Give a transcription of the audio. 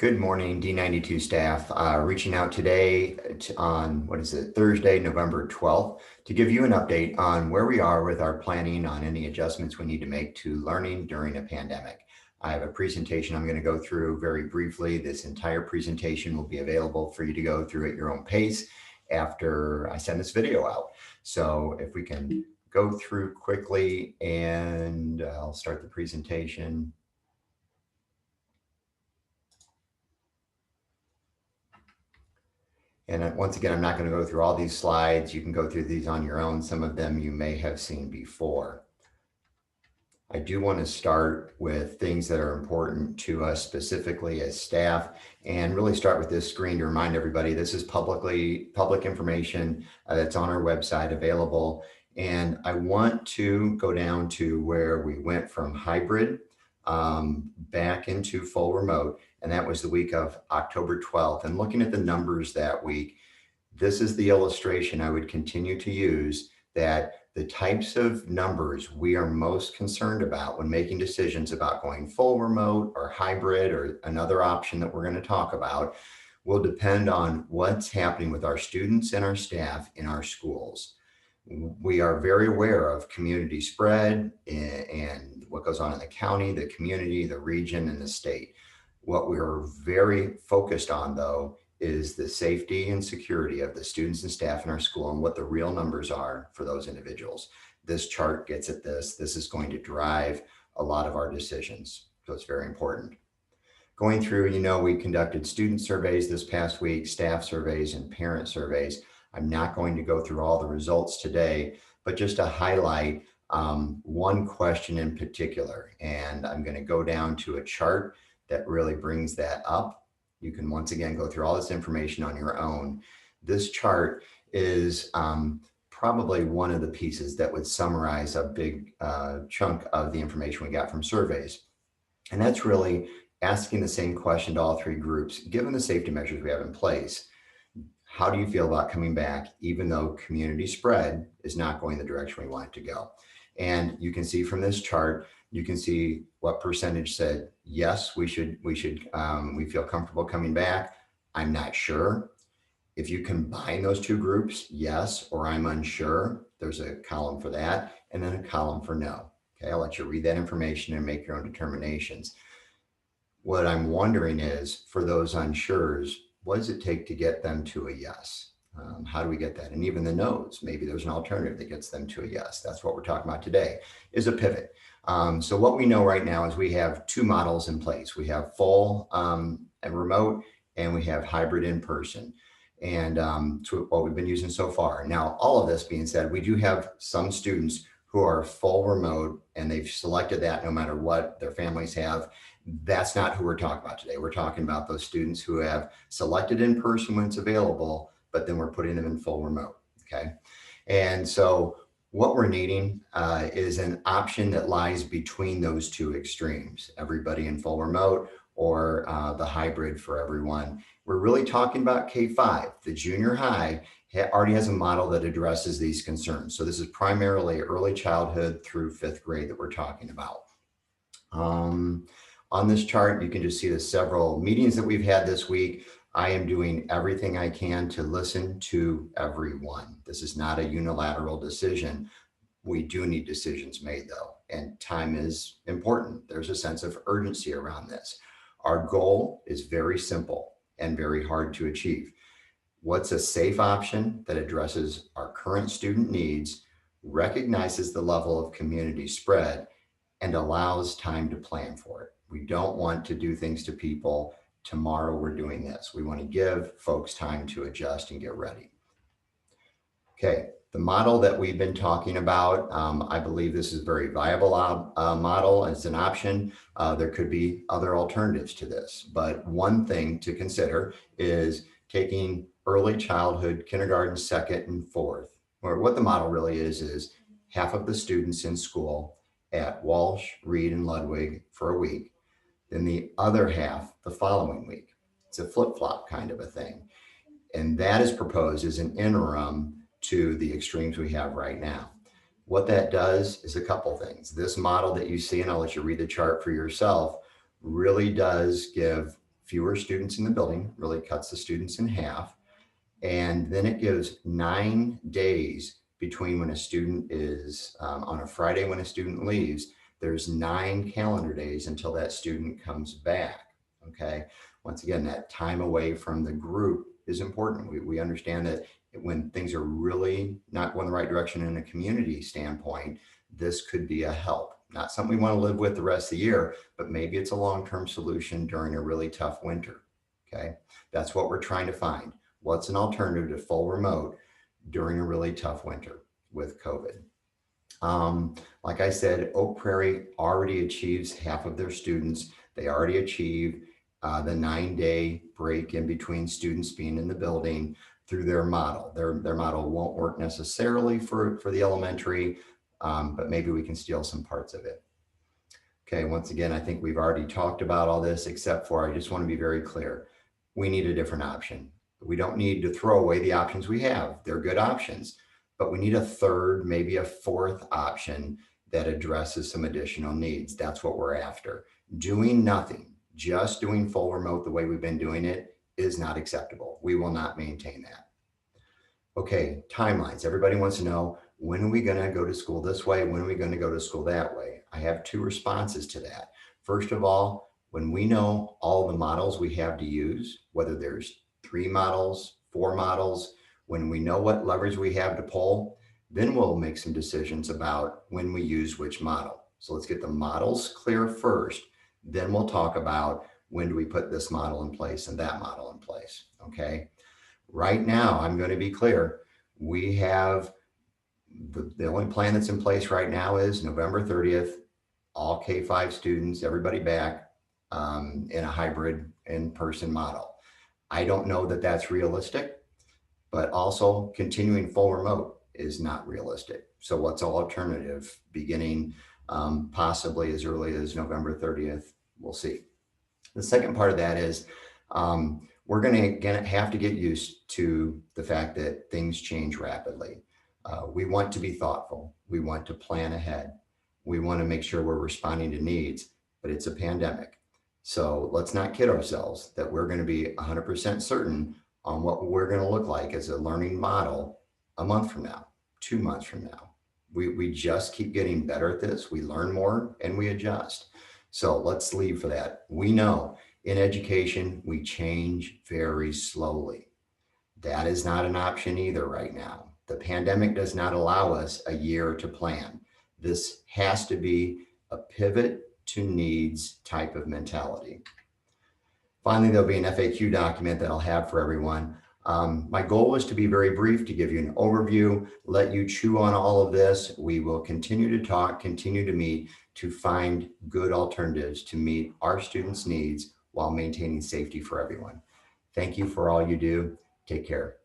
Good morning, D92 staff. Reaching out today on, Thursday, November 12th, to give you an update on where we are with our planning on any adjustments we need to make to learning during a pandemic. I have a presentation I'm going to go through very briefly. This entire presentation will be available for you to go through at your own pace after I send this video out. So if we can go through quickly, and I'll start the presentation. And once again, I'm not going to go through all these slides. You can go through these on your own. Some of them you may have seen before. I do want to start with things that are important to us specifically as staff, and really start with this screen to remind everybody this is public information that's on our website available. And I want to go down to where we went from hybrid back into full remote, and that was the week of October 12th. And looking at the numbers that week, this is the illustration I would continue to use, that the types of numbers we are most concerned about when making decisions about going full remote or hybrid or another option that we're going to talk about will depend on what's happening with our students and our staff in our schools. We are very aware of community spread and what goes on in the county, the community, the region, and the state. What we're very focused on, though, is the safety and security of the students and staff in our school and what the real numbers are for those individuals. This chart gets at this. This is going to drive a lot of our decisions. So it's very important. Going through, we conducted student surveys this past week, staff surveys, and parent surveys. I'm not going to go through all the results today, but just to highlight one question in particular. And I'm going to go down to a chart that really brings that up. You can once again go through all this information on your own. This chart is probably one of the pieces that would summarize a big chunk of the information we got from surveys. And that's really asking the same question to all three groups. Given the safety measures we have in place, how do you feel about coming back, even though community spread is not going the direction we want it to go? And you can see from this chart, you can see what percentage said, yes, we feel comfortable coming back. I'm not sure. If you combine those two groups, yes, or I'm unsure, there's a column for that, and then a column for no. Okay, I'll let you read that information and make your own determinations. What I'm wondering is, for those unsures, what does it take to get them to a yes? How do we get that? And even the no's, maybe there's an alternative that gets them to a yes. That's what we're talking about today, is a pivot. So what we know right now is we have two models in place. We have full and remote, and we have hybrid in person. And to what we've been using so far. Now, all of this being said, we do have some students who are full remote, and they've selected that no matter what their families have. That's not who we're talking about today. We're talking about those students who have selected in person when it's available, but then we're putting them in full remote, okay? And so what we're needing is an option that lies between those two extremes, everybody in full remote or the hybrid for everyone. We're really talking about K-5. The junior high already has a model that addresses these concerns. So this is primarily early childhood through fifth grade that we're talking about. On this chart, you can just see the several meetings that we've had this week. I am doing everything I can to listen to everyone. This is not a unilateral decision. We do need decisions made, though, and time is important. There's a sense of urgency around this. Our goal is very simple and very hard to achieve. What's a safe option that addresses our current student needs, recognizes the level of community spread, and allows time to plan for it? We don't want to do things to people, tomorrow we're doing this. We want to give folks time to adjust and get ready. Okay, the model that we've been talking about, I believe this is a very viable model. It's an option. There could be other alternatives to this, but one thing to consider is taking early childhood, kindergarten, second, and fourth, or what the model really is half of the students in school at Walsh, Reed, and Ludwig for a week, then the other half the following week. It's a flip-flop kind of a thing. And that is proposed as an interim to the extremes we have right now. What that does is a couple things. This model that you see, and I'll let you read the chart for yourself, really does give fewer students in the building, really cuts the students in half. And then it gives 9 days between when a student is on a Friday when a student leaves. There's 9 calendar days until that student comes back. Okay. Once again, that time away from the group is important. We understand that when things are really not going the right direction in a community standpoint, this could be a help. Not something we want to live with the rest of the year, but maybe it's a long-term solution during a really tough winter. Okay. That's what we're trying to find. What's an alternative to full remote during a really tough winter with COVID? Like I said, Oak Prairie already achieves half of their students. They already achieve the 9-day break in between students being in the building through their model. Their model won't work necessarily for the elementary, but maybe we can steal some parts of it. Okay, once again, I think we've already talked about all this, except for I just want to be very clear. We need a different option. We don't need to throw away the options we have. They're good options, but we need a third, maybe a fourth option that addresses some additional needs. That's what we're after. Doing nothing, just doing full remote the way we've been doing it is not acceptable. We will not maintain that. Okay, timelines. Everybody wants to know, when are we going to go to school this way? When are we going to go to school that way? I have 2 responses to that. First of all, when we know all the models we have to use, whether there's 3 models, 4 models, when we know what levers we have to pull, then we'll make some decisions about when we use which model. So let's get the models clear first. Then we'll talk about when do we put this model in place and that model in place. Okay. Right now, I'm going to be clear. We have the only plan that's in place right now is November 30th, all K-5 students, everybody back in a hybrid in-person model. I don't know that that's realistic, but also continuing full remote is not realistic. So what's the alternative beginning possibly as early as November 30th? We'll see. The second part of that is we're going to have to get used to the fact that things change rapidly. We want to be thoughtful. We want to plan ahead. We want to make sure we're responding to needs, but it's a pandemic. So let's not kid ourselves that we're going to be 100% certain on what we're going to look like as a learning model a month from now, 2 months from now. We just keep getting better at this. We learn more and we adjust. So let's leave for that. We know in education, we change very slowly. That is not an option either right now. The pandemic does not allow us a year to plan. This has to be a pivot to needs type of mentality. Finally, there'll be an FAQ document that I'll have for everyone. My goal was to be very brief, to give you an overview, let you chew on all of this. We will continue to talk, continue to meet, to find good alternatives to meet our students' needs while maintaining safety for everyone. Thank you for all you do. Take care.